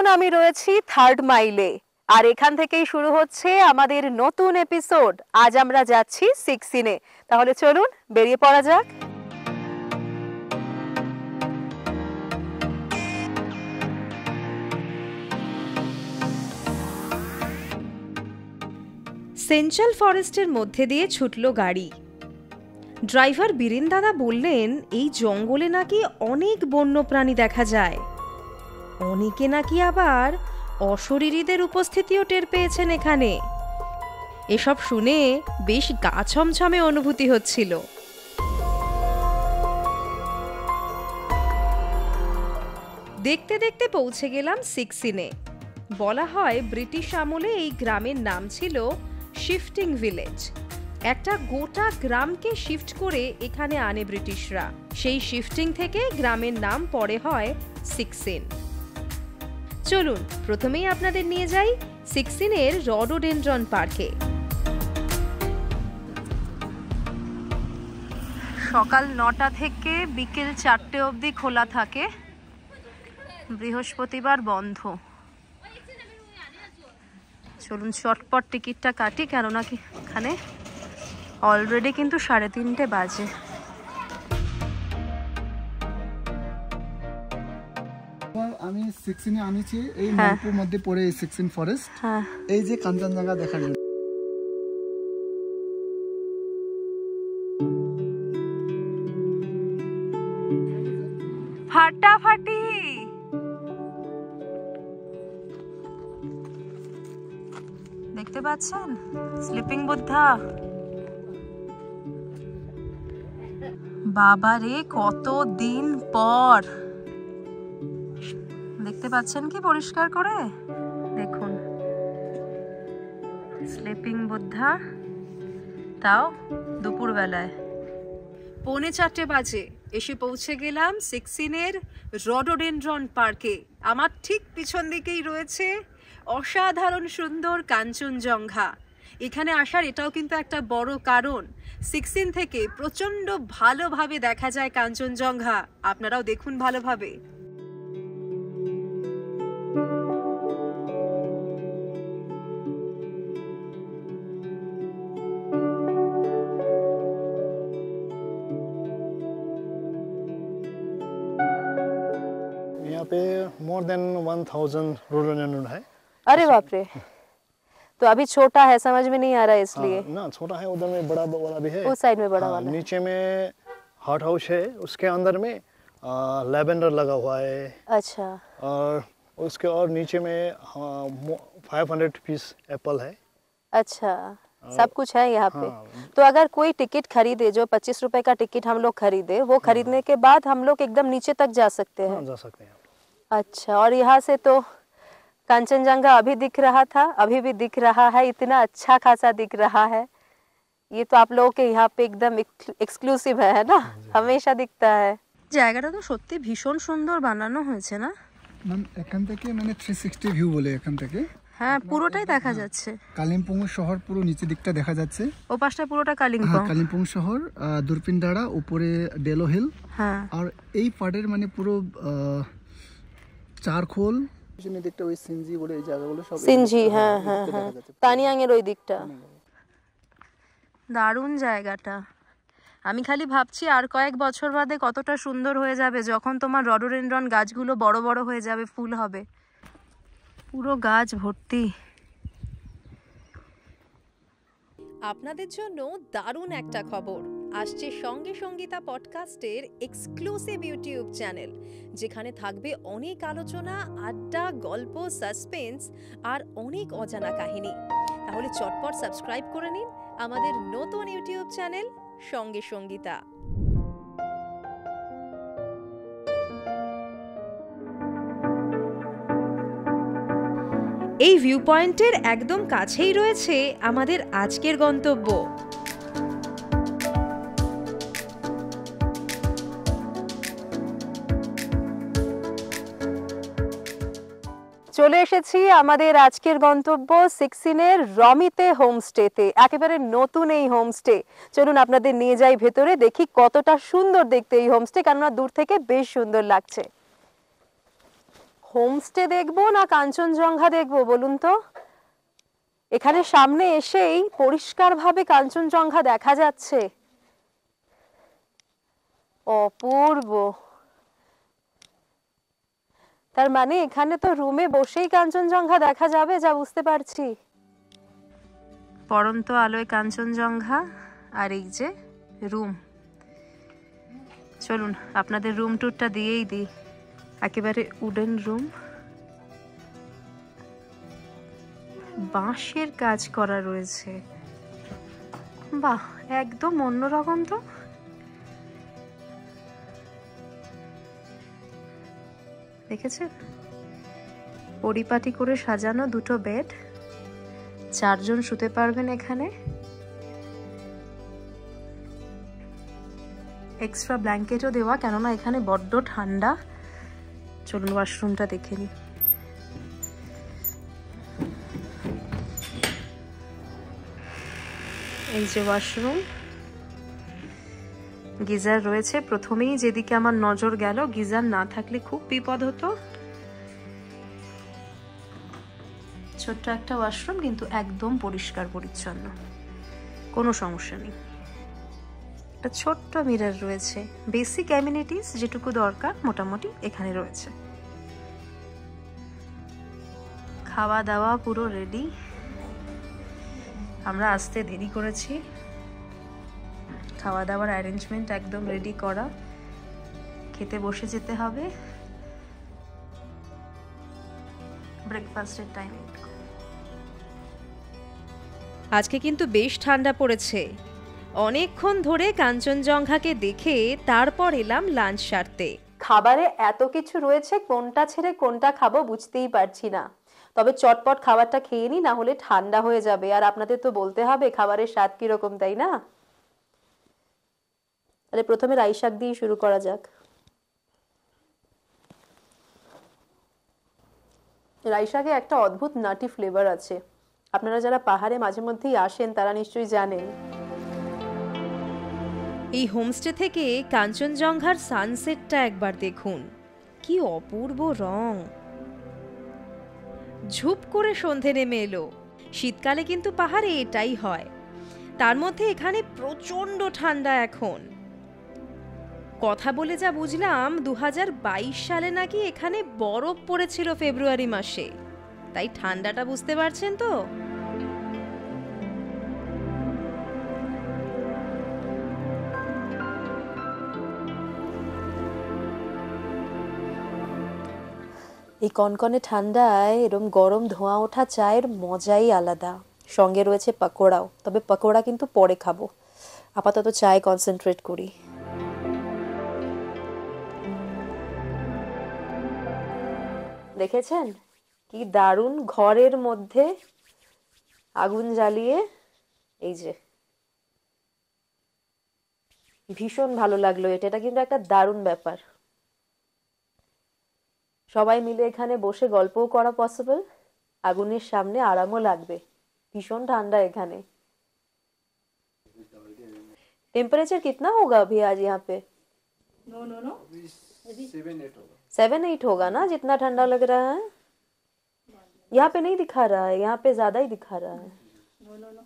এখন আমি রয়েছি থার্ড মাইলে, আর এখান থেকেই শুরু হচ্ছে আমাদের নতুন এপিসোড। আজ আমরা যাচ্ছি সিক্সিনে। তাহলে চলুন বেরিয়ে পড়া যাক। সেন্ট্রাল ফরেস্টের মধ্যে দিয়ে ছুটল গাড়ি। ড্রাইভার বীরেন দাদা বললেন এই জঙ্গলে নাকি অনেক বন্যপ্রাণী দেখা যায়, অনেকে নাকি আবার অশরীরীদের উপস্থিতিও টের পেয়েছেন এখানে। এসব শুনে বেশ গা ছমছমে অনুভূতি হচ্ছিল। দেখতে দেখতে পৌঁছে গেলাম সিক্সিনে। বলা হয় ব্রিটিশ আমলে এই গ্রামের নাম ছিল শিফটিং ভিলেজ। একটা গোটা গ্রামকে শিফট করে এখানে আনে ব্রিটিশরা। সেই শিফটিং থেকে গ্রামের নাম পরে হয় সিক্সিন। চলুন প্রথমেই আপনাদের নিয়ে যাই সিক্সিনের রডোডেনড্রন পার্কে। সকাল 9টা থেকে বিকেল 4টে অবধি খোলা থাকে, বৃহস্পতিবার বন্ধ। চলুন চটপট টিকিটটা কাটি, কেননা কি এখানে অলরেডি কিন্তু 3:30 বাজে। আমি সিক্সিনে আনিছি, এই মলপুর মধ্যে পড়ে এই সিক্সিন ফরেস্ট। এই যে কাঞ্চনজঙ্ঘা দেখার জন্য। ফাটাফাটি দেখতে পাচ্ছেন স্লিপিং বুদ্ধা। বাবারে কত দিন পর দেখতে পাচ্ছেন কি পরিষ্কার করে দেখুন স্লিপিং বুদ্ধা, তাও দুপুর বেলায়। 3:45 বাজে এসে পৌঁছে গেলাম সিক্সিনের রডোডেনড্রন পার্কে। আমার ঠিক পিছন দিকেই রয়েছে অসাধারণ সুন্দর কাঞ্চনজঙ্ঘা। এখানে আসার এটাও কিন্তু একটা বড় কারণ, সিক্সিন থেকে প্রচন্ড ভালোভাবে দেখা যায় কাঞ্চনজঙ্ঘা। আপনারাও দেখুন ভালোভাবে। यहाँ पे मोर देन 1000 रोडोडेंड्रन है। अरे बाप रे, तो अभी छोटा है, समझ में नहीं आ रहा है इसलिए। ना छोटा है, उधर में बड़ा वाला भी है, उस साइड में बड़ा वाला। नीचे में हॉट हाउस है, उसके अंदर में लैवेंडर लगा हुआ है। अच्छा। और उसके और नीचे में 500 पीस एप्पल है। अच्छा, सब कुछ है यहाँ पे। तो अगर कोई टिकट खरीदे, जो 25 रुपए का टिकट हम लोग खरीदे, वो खरीदने के बाद हम लोग एकदम नीचे तक जा सकते हैं। जा सकते हैं। अच्छा, और यहाँ से तो कांचनजंगा अभी दिख रहा था, अभी भी दिख रहा है, इतना अच्छा खासा दिख रहा है। ये तो आप लोगों के यहाँ पे एकदम एक्सक्लूसिव है ना, हमेशा दिखता है। জায়গাটা তো সত্যি ভীষণ সুন্দর বানানো হয়েছে না? এখান থেকে মানে 360 ভিউ বলে, এখান থেকে হ্যাঁ পুরোটাই দেখা যাচ্ছে। কালিম্পং শহর পুরো নিচের দিকটা দেখা যাচ্ছে। ও পাশটা পুরোটা কালিম্পং। হ্যাঁ, কালিম্পং শহর, দূরপিনডাড়া, উপরে ডেলো হিল। হ্যাঁ, আর এই পাড়ের মানে পুরো চারখোল, পিছনের দিকটা ওই সিনজি বলে এই জায়গাগুলো সব সিনজি। হ্যাঁ হ্যাঁ হ্যাঁ, তানিয়াংয়ের ওই দিকটা। দারুণ জায়গাটা। আমি খালি ভাবছি আর কয়েক বছর বাদে কতটা সুন্দর হয়ে যাবে, যখন তোমার রডোডেনড্রন গাছগুলো বড় বড় হয়ে যাবে, ফুল হবে, পুরো গাছ ভর্তি। আপনাদের জন্য দারুণ একটা খবর আসছে সঙ্গে সঙ্গীতা পডকাস্টের এক্সক্লুসিভ ইউটিউব চ্যানেল, যেখানে থাকবে অনেক আলোচনা, আড্ডা, গল্প, সাসপেন্স আর অনেক অজানা কাহিনী। তাহলে চটপট সাবস্ক্রাইব করে নিন আমাদের নতুন ইউটিউব চ্যানেল সঙ্গে সঙ্গীতা। এই ভিউ পয়েন্টের একদম কাছেই রয়েছে আমাদের আজকের গন্তব্য। চলে এসেছি আমাদের আজকের গন্তব্য সিক্সিনের রমিতে হোমস্টেতে, একেবারে নতুন এই হোমস্টে। চলুন আপনাদের নিয়ে যাই ভেতরে, দেখি কতটা সুন্দর দেখতে এই হোমস্টে, কেননা দূর থেকে বেশ সুন্দর লাগছে। হোমস্টে দেখবো না কাঞ্চনজঙ্ঘা দেখবো বলুন তো? এখানে সামনে এসেই পরিষ্কারভাবে কাঞ্চনজঙ্ঘা দেখা যাচ্ছে, অপূর্ব। তার মানে এখানে তো রুমে বসেই কাঞ্চনজঙ্ঘা দেখা যাবে, যা বুঝতে পারছি। পড়ন্ত আলোয় কাঞ্চনজঙ্ঘা, আর এই যে রুম। চলুন আপনাদের রুম ট্যুরটা দিয়েই দিই। একেবারে উডেন রুম, বাঁশের কাজ করা রয়েছে। বাহ, একদম অন্যরকম তো। দেখেছেন, পরিপাটি করে সাজানো দুটো বেড, 4 জন শুতে পারবেন এখানে। এক্সট্রা ব্ল্যাঙ্কেটও দেওয়া, কেননা এখানে বড্ড ঠান্ডা। চলুন ওয়াশরুমটা দেখে নিই। এই যে ওয়াশরুম, গিজার রয়েছে। প্রথমেই যেদিকে আমার নজর গেল, গিজার না থাকলে খুব বিপদ হতো। ছোট্ট একটা ওয়াশরুম, কিন্তু একদম পরিষ্কার পরিচ্ছন্ন, কোনো সমস্যা নেই। একটা ছোট্ট মিরর রয়েছে। বেসিক অ্যামিনিটিস যেটুকু দরকার মোটামুটি এখানে রয়েছে। খাওয়া দাওয়া পুরো রেডি। আমরা আসতে দেরি করেছি, খাওয়া দাওয়ার অ্যারেঞ্জমেন্ট একদম রেডি করা। খেতে বসে যেতে হবে, ব্রেকফাস্টের টাইম। আজকে কিন্তু বেশ ঠান্ডা পড়েছে। অনেকক্ষণ ধরে কাঞ্চনজঙ্ঘাকে দেখে তারপর এলাম লাঞ্চ সারতে। খাবারে এত কিছু রয়েছে, কোনটা ছেড়ে কোনটা খাবো বুঝতেই পারছি না। তবে চটপট খাবারটা খেয়ে নি, না হলে ঠান্ডা হয়ে যাবে। আর আপনাদের তো বলতে হবে খাবারের স্বাদ কিরকম, তাই না? তাহলে প্রথমে রাই শাক দিয়ে শুরু করা যাক। রাই শাকে একটা অদ্ভুত নাটি ফ্লেভার আছে। আপনারা যারা পাহাড়ে মাঝে মধ্যেই আসেন তারা নিশ্চয়ই জানেন। এই হোমস্টে থেকে কাঞ্চনজঙ্ঘার সানসেটটা একবার দেখুন, কি অপূর্ব রং। ঝুপ করে সন্ধে নেমে এলো। শীতকালে কিন্তু পাহাড়ে এটাই হয়। তার মধ্যে এখানে প্রচন্ড ঠান্ডা এখন। কথা বলে যা বুঝলাম 2022 সালে নাকি এখানে বরফ পড়েছিল ফেব্রুয়ারি মাসে। তাই ঠান্ডাটা বুঝতে পারছেন তো। এই কনকনে ঠান্ডায় এরম গরম ধোঁয়া ওঠা চায়ের মজাই আলাদা। সঙ্গে রয়েছে পাকোড়াও, তবে পাকোড়া কিন্তু পরে খাবো। আপাতত চায়ে কনসেন্ট্রেট করি। দেখেছেন কি দারুণ, ঘরের মধ্যে আগুন জ্বালিয়ে। এই যে ভীষণ ভালো লাগলো এটা। এটা কিন্তু একটা দারুণ ব্যাপার। সবাই মিলে এখানে বসে গল্পও করা পসিবল, আগুনের সামনে আরামও লাগবে। ভীষণ ঠান্ডা এখানে। टेम्परेचर कितना होगा अभी आज यहाँ पे? नो 7-8 होगा। 7-8 होगा ना, जितना ठंडा लग रहा है। यहाँ पे नहीं दिखा रहा है, यहाँ पे ज्यादा ही दिखा रहा है। नो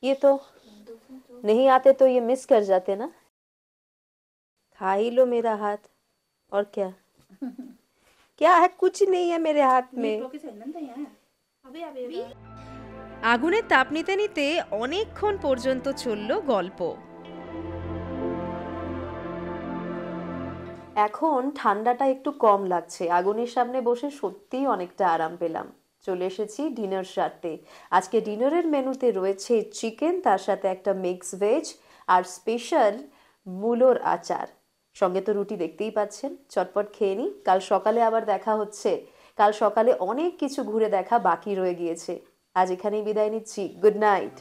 ये तो नहीं आते तो ये मिस कर जाते ना। खा ही लो मेरा हाथ, और क्या। क्या है, कुछ नहीं है मेरे हाथ में। আগুনের তাপ নিতে নিতে অনেকক্ষণ পর্যন্ত চলল গল্প। এখন ঠান্ডাটা একটু কম লাগছে। আগুনের সামনে বসে সত্যিই অনেকটা আরাম পেলাম। চলে এসেছি ডিনার সারতে। আজকে ডিনারের মেনুতে রয়েছে চিকেন, তার সাথে একটা মিক্স ভেজ আর স্পেশাল মূলোর আচার। সঙ্গে তো রুটি দেখতেই পাচ্ছেন। চটপট খেয়ে নিই, কাল সকালে আবার দেখা হচ্ছে। কাল সকালে অনেক কিছু ঘুরে দেখা বাকি রয়ে গিয়েছে। আজ এখানেই বিদায় নিচ্ছি। Good night.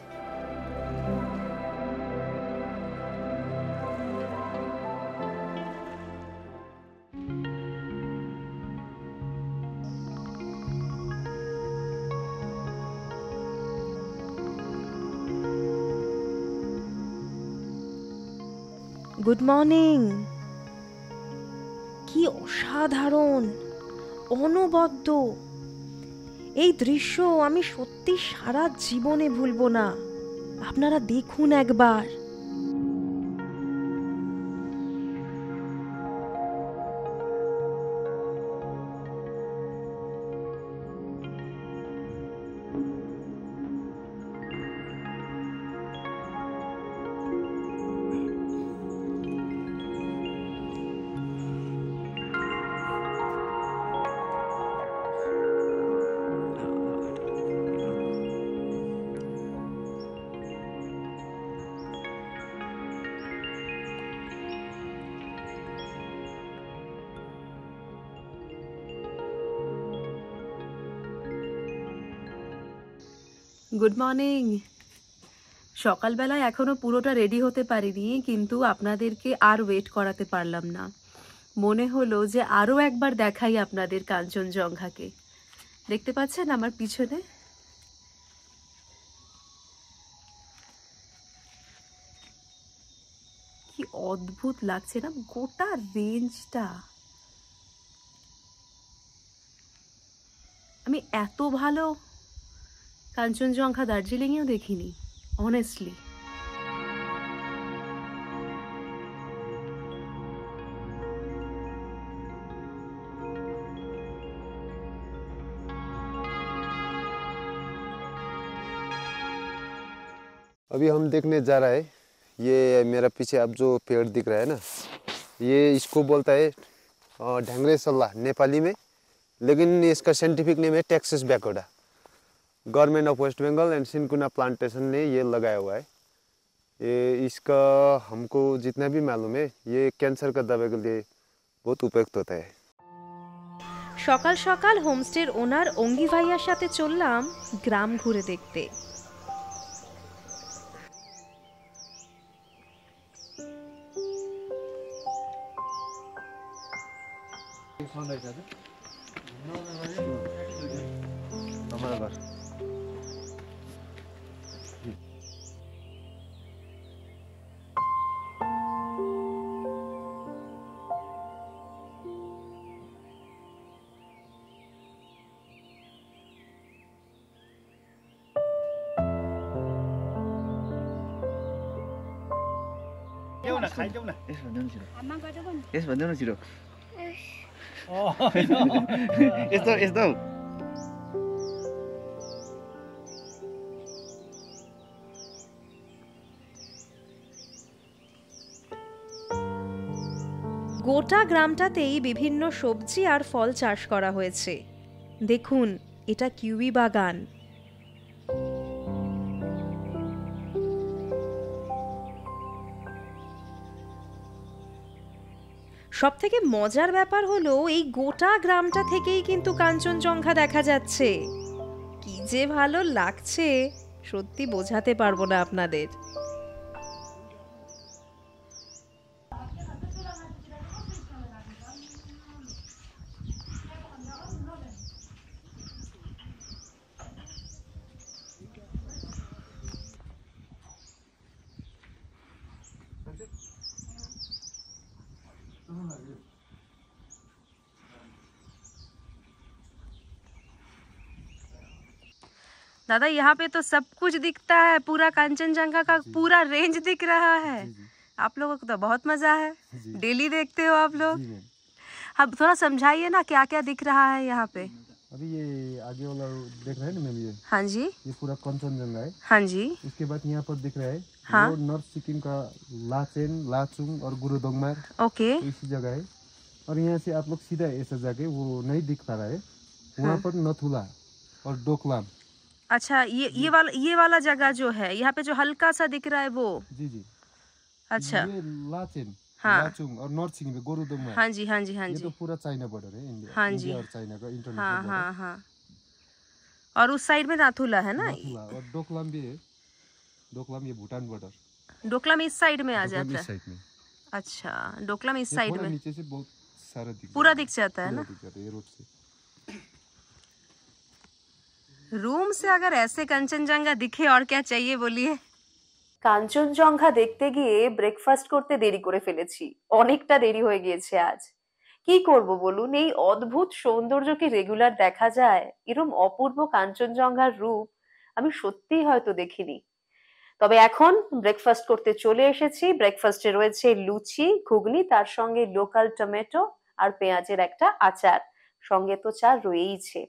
Good morning. কি অসাধারণ, অনবদ্য এই দৃশ্য, আমি সত্যি সারা জীবনে ভুলবো না। আপনারা দেখুন একবার। Good morning. সকালবেলায় এখনো পুরোটা রেডি হতে পারিনি, কিন্তু আপনাদেরকে আর ওয়েট করাতে পারলাম না। মনে হলো যে আরও একবার দেখাই আপনাদের কাঞ্চনজঙ্ঘাকে। দেখতে পাচ্ছেন আমার পিছনে? কি অদ্ভুত লাগছে না গোটা রেঞ্জটা। আমি এত ভালো কাঞ্চনজঙ্ঘা দার্জিলিংয়েও দেখিনি, অনেস্টলি। अभी हम देखने जा रहा है, ये मेरा पीछे अब जो पेड़ दिख रहा है ना, ये इसको बोलता है ढंगरे सल्ला नेपाली में, लेकिन इसका साइंटिफिक नेम है टेक्सास बैकोडा। Government of West Bengal and cinchona plantation ने ये लगाया हुआ है। ये इसका हमको जितना भी मालूम है, ये कैंसर का दवा के लिए बहुत उपयुक्त होता है। সকাল সকাল হোমস্টের ওনার অঙ্গি ভাইয়ার সাথে চললাম গ্রাম ঘুরে দেখতে। यसभन्दा न छिटो यस्तो यस्तो গোটা গ্রামটাতেই বিভিন্ন সবজি আর ফল চাষ করা হয়েছে। দেখুন, এটা কিউই বাগান। সব থেকে মজার ব্যাপার হলো এই গোটা গ্রামটা থেকেই কিন্তু কাঞ্চনজঙ্ঘা দেখা যাচ্ছে। কি যে ভালো লাগছে, সত্যি বোঝাতে পারবো না আপনাদের। दादा, यहाँ पे तो सब कुछ दिखता है, पूरा कांचनजंगा का पूरा रेंज दिख रहा है। आप लोगों को तो बहुत मजा है, डेली देखते हो आप लोग। अब थोड़ा समझाइए ना, क्या क्या दिख रहा है यहाँ पे। अभी ये आगे वाला देख रहे हैं ना मैम, ये हाँ जी, ये पूरा कंचनजंगा है। हाँ जी। इसके बाद यहाँ पर दिख रहा है हाँ? वो नॉर्थ सिक्किम का लाचेन, लाचुंग और गुरुदोंगमार, ओके। तो इसी जगह है। और यहाँ से आप लोग सीधा ऐसा जाके वो नहीं दिख पा रहा है, वहाँ पर नथुला और डोकलाम। अच्छा, ये वाला जगह जो है, यहाँ पे जो हल्का सा दिख रहा है वो। जी जी। अच्छा, ये लाचेन, हाँ। लाचुंग और नॉर्थ सिक्किम में गुरुदोंगमार। हाँ जी, हाँ जी, हाँ ये जी। तो पूरा चाइना बॉर्डर है, इंडिया, हाँ जी। इंडिया और चाइना का इंटरनेशनल हाँ बॉर्डर। हाँ हाँ। और उस साइड में नाथुला है ना। नाथुला और डोकलाम भी है। डोकलाम ये भूटान बॉर्डर। डोकलाम इस साइड में आ जाता इस है। साइड में। अच्छा, डोकलाम इस ये साइड थोड़ा में नीचे से बहुत सारा पूरा दिख जाता है ना। दिख जाता है ये रोड से। रूम से अगर ऐसे कंचनजंगा दिखे और क्या चाहिए बोलिए। কাঞ্চনজঙ্ঘা দেখতে গিয়ে ব্রেকফাস্ট করতে দেরি করে ফেলেছি, অনেকটা দেরি হয়ে গিয়েছে আজ। কি করব বলুন, এই অদ্ভুত সৌন্দর্য কি রেগুলার দেখা যায়? এরম অপূর্ব কাঞ্চনজঙ্ঘার রূপ আমি সত্যিই হয়তো দেখিনি। তবে এখন ব্রেকফাস্ট করতে চলে এসেছি। ব্রেকফাস্টে রয়েছে লুচি, ঘুগনি, তার সঙ্গে লোকাল টমেটো আর পেঁয়াজের একটা আচার, সঙ্গে তো চা রয়েইছে।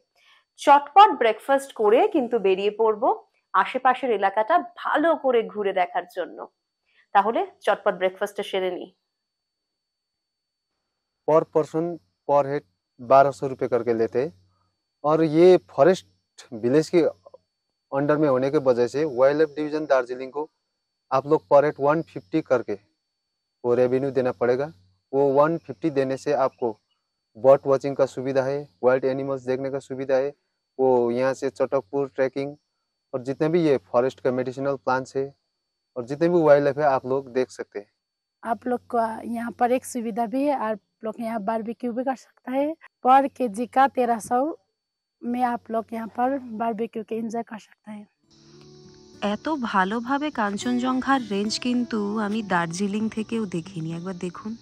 চটপট ব্রেকফাস্ট করে কিন্তু বেরিয়ে পড়বো আশেপাশের এলাকাটা ভালো করে ঘুরে দেখার জন্য। তাহলে চটপট ব্রেকফাস্টটা সেরে নিই। पर पर्सन पर हेड 1200 रुपये करके लेते हैं। और ये फॉरेस्ट विलेज के अंडर में होने के वजह से वाइल्ड लाइफ डिवीजन दार्जिलिंग को आप लोग पर हेड 150 करके वो रेवेन्यू देना पड़ेगा। वो 150 देने से आपको बर्ड वॉचिंग का सुविधा है, वाइल्ड एनिमल्स देखने का सुविधा है। वो यहाँ से चटकपुर ट्रैकिंग और जितने भी ये फॉरेस्ट का मेडिसिनल प्लांट्स है और जितने भी वाइल्ड लाइफ है आप लोग देख सकते हैं। आप लोग का यहाँ पर एक सुविधा भी है, आप लोग यहाँ बारबेक्यू भी कर सकता है। पर केजी का 1300 में आप लोग यहाँ पर बारबेक्यू के एंजॉय कर सकते हैं। এত ভালোভাবে কাঞ্চনজঙ্ঘার রেঞ্জ কিন্তু আমি দার্জিলিং থেকেও দেখিনি। একবার দেখুন,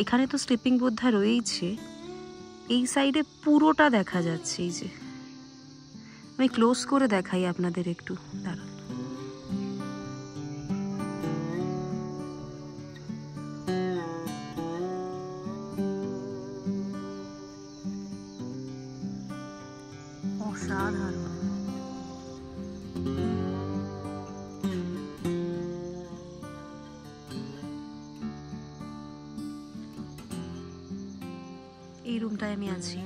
এখানে তো স্লিপিং বুদ্ধা রয়েইছে, এই সাইডে পুরোটা দেখা যাচ্ছে। এই যে আমি ক্লোজ করে দেখাই আপনাদের একটু, দাঁড়ান। অসাধারণ। এই রুমটায় আমি আছি।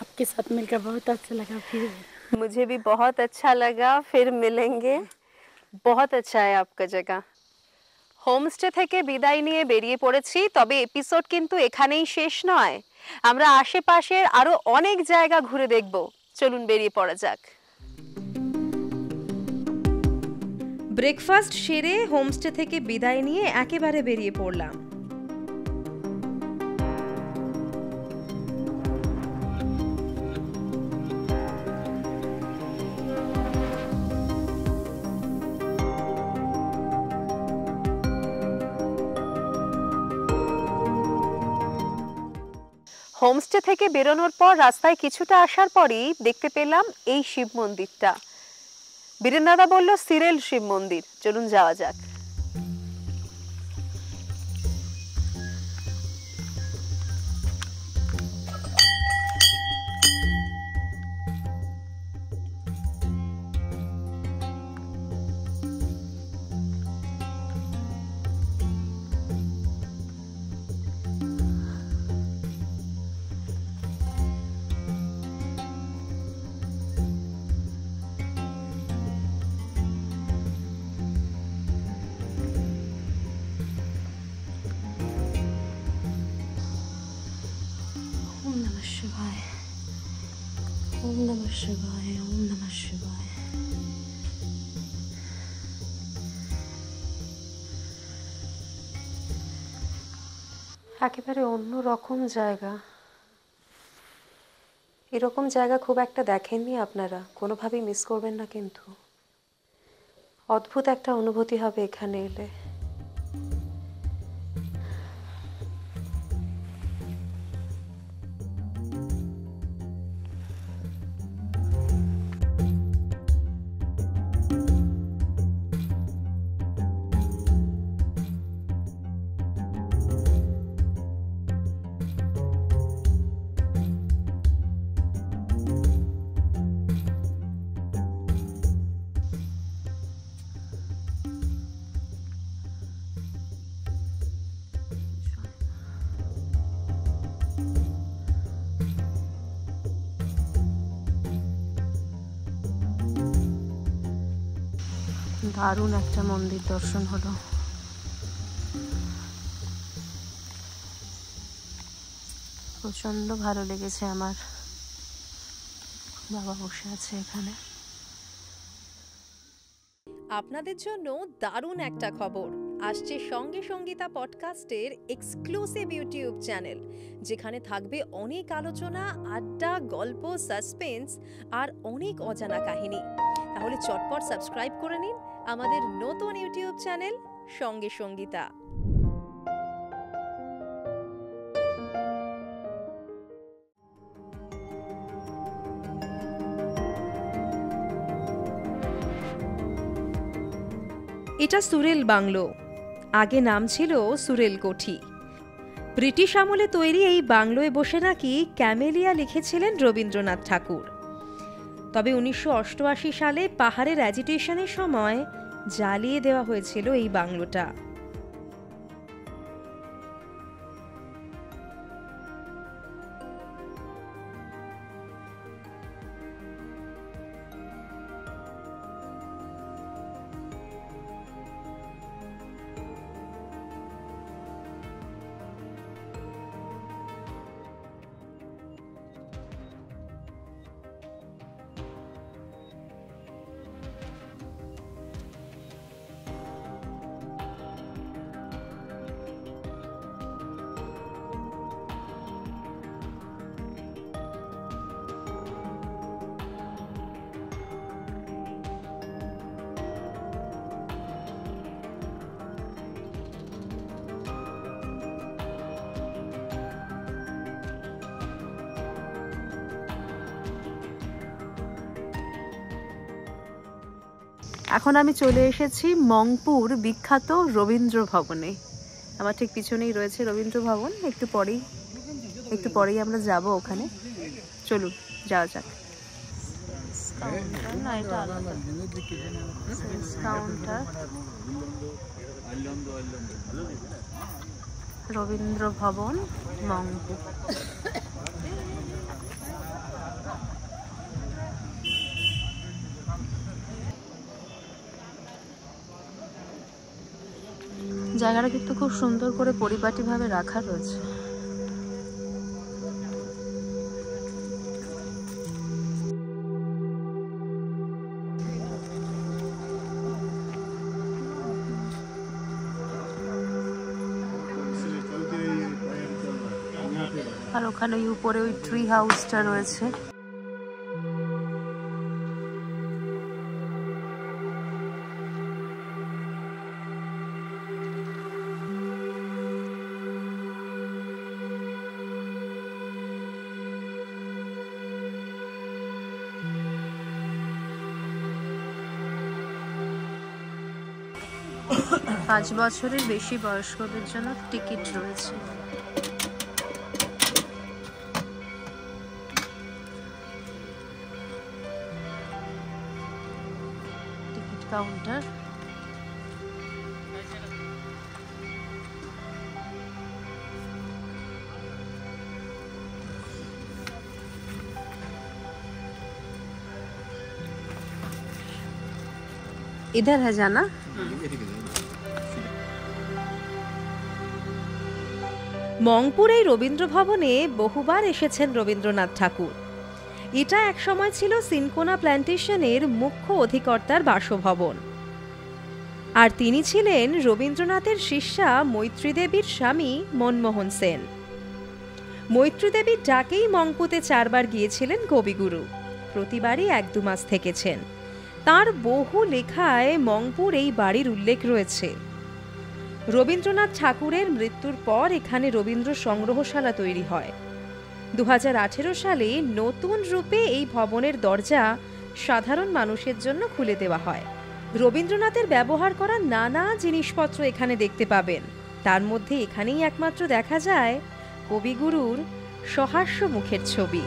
आपके साथ मिलकर बहुत अच्छा लगा। फिर मुझे भी बहुत अच्छा लगा, फिर मिलेंगे। बहुत अच्छा है आपका जगह। হোমস্টে থেকে বিদায় নিয়ে বেরিয়ে পড়েছি, তবে এপিসোড কিন্তু এখানেই শেষ নয়। আমরা আশেপাশের আরো অনেক জায়গা ঘুরে দেখব। চলুন বেরিয়ে পড়া যাক। ব্রেকফাস্ট সেরে হোমস্টে থেকে বিদায় নিয়ে একেবারে বেরিয়ে পড়লাম। হোমস্টে থেকে বেরোনোর পর রাস্তায় কিছুটা আসার পরই দেখতে পেলাম এই শিব মন্দিরটা। বীরেন দাদা বলল সিরেল শিব মন্দির, চলুন যাওয়া যাক। ओम नमः शिवाय, ओम नमः शिवाय। একেবারে অন্য রকম জায়গা। এরকম জায়গা খুব একটা দেখেননি আপনারা, কোনোভাবেই মিস করবেন না কিন্তু। অদ্ভুত একটা অনুভূতি হবে এখানে এলে। দারুণ একটা মন্দির দর্শন হলো। প্রচণ্ড ভালো লেগেছে আমার। বাবা বসে আছে এখানে। আপনাদের জন্য দারুণ একটা খবর আসছে সঙ্গে সঙ্গীতা পডকাস্টের এক্সক্লুসিভ ইউটিউব চ্যানেল, যেখানে থাকবে অনেক আলোচনা, আড্ডা, গল্প, সাসপেন্স আর অনেক অজানা কাহিনী। তাহলে চটপট সাবস্ক্রাইব করে নিন আমাদের নতুন ইউটিউব চ্যানেল সঙ্গে সঙ্গীতা। এটা সুরেল বাংলো, আগে নাম ছিল সুরেল কোঠি। ব্রিটিশ আমলে তৈরি এই বাংলোয় বসে নাকি ক্যামেলিয়া লিখেছিলেন রবীন্দ্রনাথ ঠাকুর। তবে 1988 সালে পাহাড়ের অ্যাজিটেশনের সময় জ্বালিয়ে দেওয়া হয়েছিল এই বাংলোটা। এখন আমি চলে এসেছি মংপুর বিখ্যাত রবীন্দ্র ভবনে। আমার ঠিক পিছনেই রয়েছে রবীন্দ্র ভবন। একটু পরেই আমরা যাব ওখানে। চলুন যাওয়া যাক। রবীন্দ্র ভবন মংপুর। জায়গাটা কিন্তু খুব সুন্দর করে পরিপাটিভাবে রাখা রয়েছে। আর ওখানে উপরে ওই ট্রি হাউসটা রয়েছে। পাঁচ বছরের বেশি বয়স্কদের জন্য টিকিট রয়েছে। Ticket counter. इधर है जाना। মংপুর এই রবীন্দ্র ভবনে বহুবার এসেছেন রবীন্দ্রনাথ ঠাকুর। এটা একসময় ছিল সিনকোনা প্ল্যান্টেশনের মুখ্য অধিকর্তার বাসভবন। আর তিনি ছিলেন রবীন্দ্রনাথের শিষ্যা মৈত্রী দেবীর স্বামী মনমোহন সেন। মৈত্রী দেবীর ডাকেই মংপুতে 4 বার গিয়েছিলেন কবিগুরু। প্রতিবারই 1-2 মাস থেকেছেন। তার বহু লেখায় মংপুর এই বাড়ির উল্লেখ রয়েছে। রবীন্দ্রনাথ ঠাকুরের মৃত্যুর পর এখানে রবীন্দ্র সংগ্রহশালা তৈরি হয়। 2018 সালে নতুন রূপে এই ভবনের দরজা সাধারণ মানুষের জন্য খুলে দেওয়া হয়। রবীন্দ্রনাথের ব্যবহার করা নানা জিনিসপত্র এখানে দেখতে পাবেন। তার মধ্যে এখানেই একমাত্র দেখা যায় কবিগুরুর সহাস্য মুখের ছবি।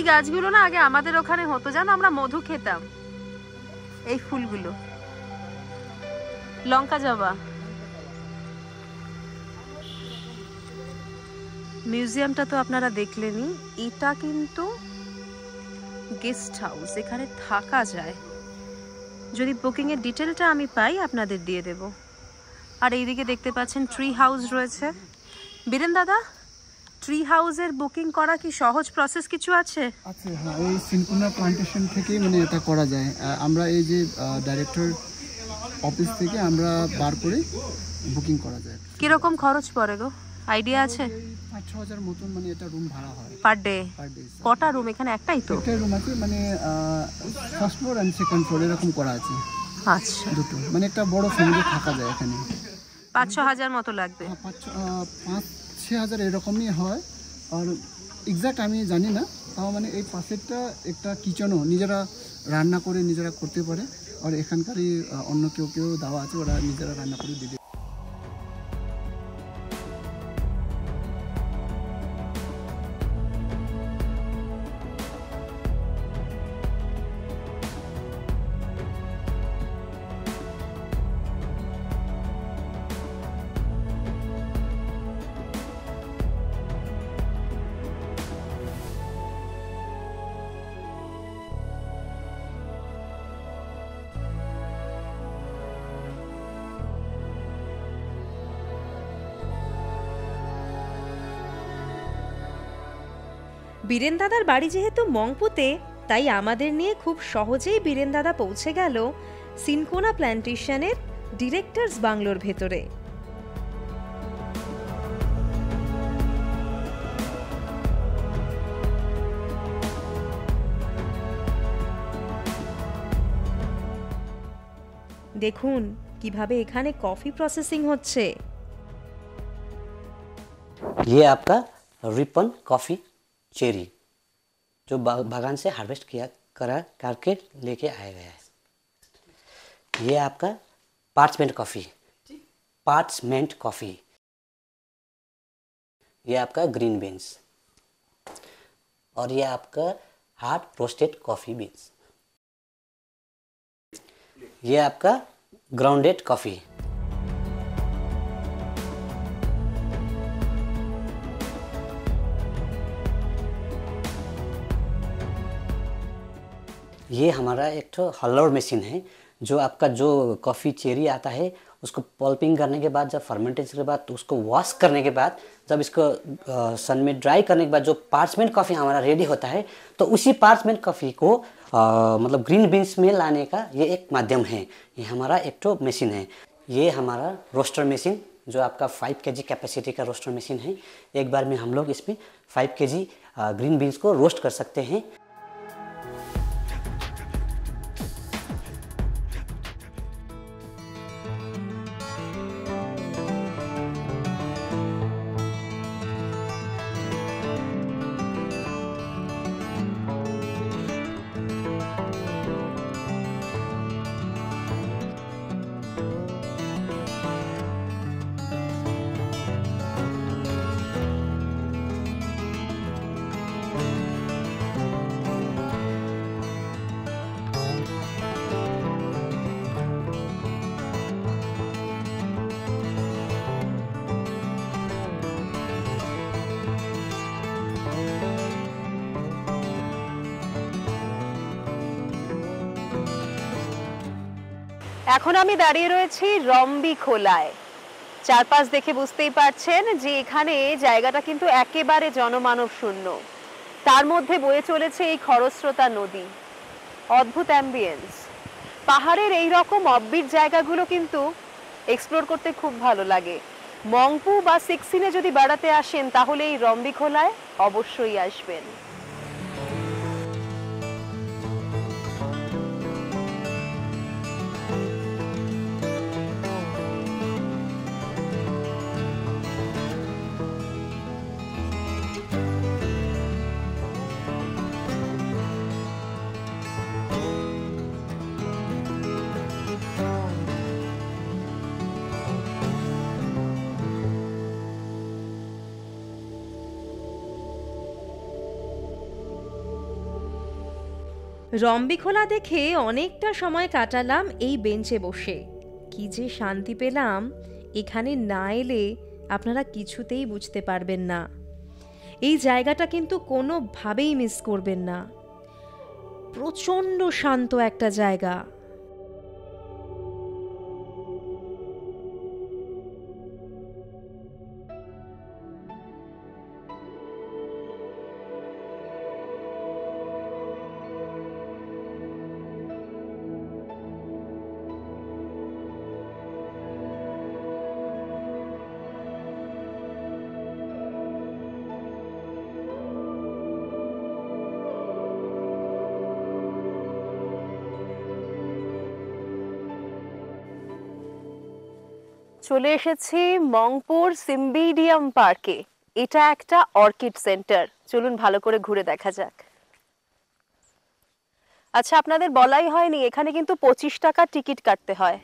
এই গাছগুলো না আগে আমাদের ওখানে হতো, জানো, আমরা মধু খেতাম। এই ফুলগুলো লঙ্কা জবা। মিউজিয়ামটা তো আপনারা দেখলেনই। এটা কিন্তু গেস্ট হাউস, এখানে থাকা যায়। যদি বুকিং এর ডিটেলটা আমি পাই আপনাদের দিয়ে দেব। আর এইদিকে দেখতে পাচ্ছেন ট্রি হাউস রয়েছে। বীরেন দাদা, ট্রি হাউসের বুকিং করা কি সহজ প্রসেস কিছু আছে? আচ্ছা, হ্যাঁ, এই সিনকোনা প্লান্টেশন থেকে মানে এটা করা যায়। আমরা এই যে ডাইরেক্টর অফিস থেকে আমরা বার করে বুকিং করা যায়। কিরকম খরচ পড়ে গো, আইডিয়া আছে? 5-6 হাজার মতন মানে এটা রুম ভাড়া হয় পার ডে। কটা রুম এখানে? একটাই তো? একটা রুম আছে, মানে first floor and second floor এরকম করা আছে। আচ্ছা, দুটো, মানে একটা বড় ফ্যামিলি থাকা যায় এখানে। 5-6 হাজার মতো লাগবে। 5-6 হাজার এরকমই হয়। আর এক্সাক্ট আমি জানি না, তাও মানে এই পাশেরটা একটা কিচেনও নিজেরা রান্না করে নিজেরা করতে পারে। আর এখানকারই অন্য কেউ দেওয়া আছে, ওরা নিজেরা রান্না করে দিবে। বীরেন দাদার বাড়ি যেহেতু মংপুতে, তাই আমাদের নিয়ে খুব সহজেই বীরেন দাদা পৌঁছে গেল সিনকোনা প্ল্যান্টেশনের ডিরেক্টরস বাংলোর ভেতরে। দেখুন কিভাবে এখানে কফি প্রসেসিং হচ্ছে। ये आपका रिपन कॉफ़ी चेरी जो बागान से हार्वेस्ट करके लेके आया गया है। ये आपका पार्चमेंट कॉफ़ी, ये आपका ग्रीन बीन्स, और ये आपका हार्ड रोस्टेड कॉफ़ी बीन्स, ये आपका ग्राउंडेड कॉफ़ी, ये हमारा एक तो हॉलर मशीन है जो आपका जो कॉफ़ी चेरी आता है उसको पल्पिंग करने के बाद, जब फर्मेंटेशन के बाद, तो उसको वॉश करने के बाद, जब इसको सन में ड्राई करने के बाद जो पार्चमेंट कॉफ़ी हमारा रेडी होता है, तो उसी पार्चमेंट कॉफ़ी को मतलब ग्रीन बीन्स में लाने का ये एक माध्यम है। ये हमारा एक तो मशीन है। ये हमारा रोस्टर मशीन जो आपका 5 kg कैपेसिटी का रोस्टर मशीन है। एक बार में हम लोग इसमें 5 kg ग्रीन बीन्स को रोस्ट कर सकते हैं। এখন আমি দাঁড়িয়ে রয়েছি রম্বি খোলায়। চারপাশ দেখে বুঝতেই পারছেন যে এখানে জায়গাটা কিন্তু একেবারে জনমানব শূন্য। তার মধ্যে বয়ে চলেছে এই খরস্রোতা নদী। অদ্ভুত অ্যাম্বিয়েন্স। পাহাড়ের এই রকম অব্বিট জায়গাগুলো কিন্তু এক্সপ্লোর করতে খুব ভালো লাগে। মংপু বা সিক্সিনে যদি বেড়াতে আসেন তাহলে এই রম্বি খোলায় অবশ্যই আসবেন। রম্বিখোলা দেখে অনেকটা সময় কাটালাম এই বেঞ্চে বসে। কি যে শান্তি পেলাম, এখানে না এলে আপনারা কিছুতেই বুঝতে পারবেন না। এই জায়গাটা কিন্তু কোনোভাবেই মিস করবেন না। প্রচণ্ড শান্ত একটা জায়গা। চলে এসেছি মংপুর সিম্বিডিয়াম পার্কে। এটা একটা অর্কিড সেন্টার। চলুন ভালো করে ঘুরে দেখা যাক। আচ্ছা, আপনাদের বলাই হয়নি, এখানে কিন্তু 25 টাকা টিকিট কাটতে হয়।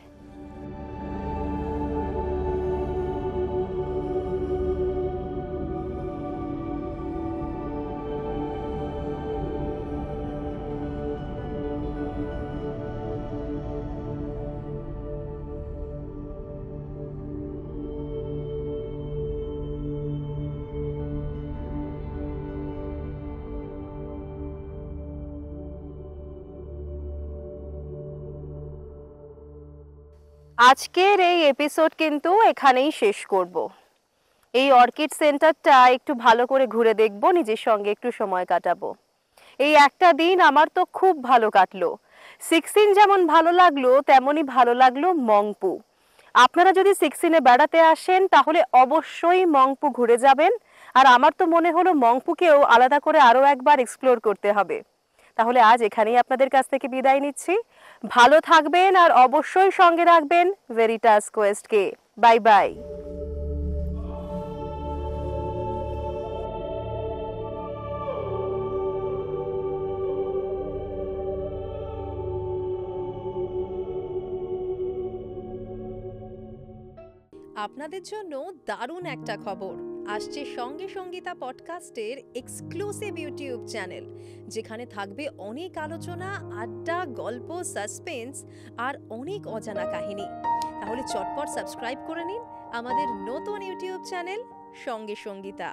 আজকের এই এপিসোড কিন্তু এখানেই শেষ করব। এই অর্কিড সেন্টারটা একটু ভালো করে ঘুরে দেখব, নিজের সঙ্গে একটু সময় কাটাবো। এই একটা দিন আমার তো খুব ভালো কাটলো। সিক্সিন যেমন ভালো লাগলো, তেমনই ভালো লাগলো মংপু। আপনারা যদি সিক্সিনে বেড়াতে আসেন তাহলে অবশ্যই মংপু ঘুরে যাবেন। আর আমার তো মনে হলো মংপুকেও আলাদা করে আরও একবার এক্সপ্লোর করতে হবে। তাহলে আজ এখানেই আপনাদের কাছ থেকে বিদায় নিচ্ছি। ভালো থাকবেন আর অবশ্যই সঙ্গে রাখবেন ভেরিটাস কোয়েস্টকে। Bye bye. আপনাদের জন্য দারুণ একটা খবর আসছে সঙ্গে সঙ্গীতা পডকাস্টের এক্সক্লুসিভ ইউটিউব চ্যানেল, যেখানে থাকবে অনেক আলোচনা, আড্ডা, গল্প, সাসপেন্স আর অনেক অজানা কাহিনী। তাহলে চটপট সাবস্ক্রাইব করে নিন আমাদের নতুন ইউটিউব চ্যানেল সঙ্গে সঙ্গীতা।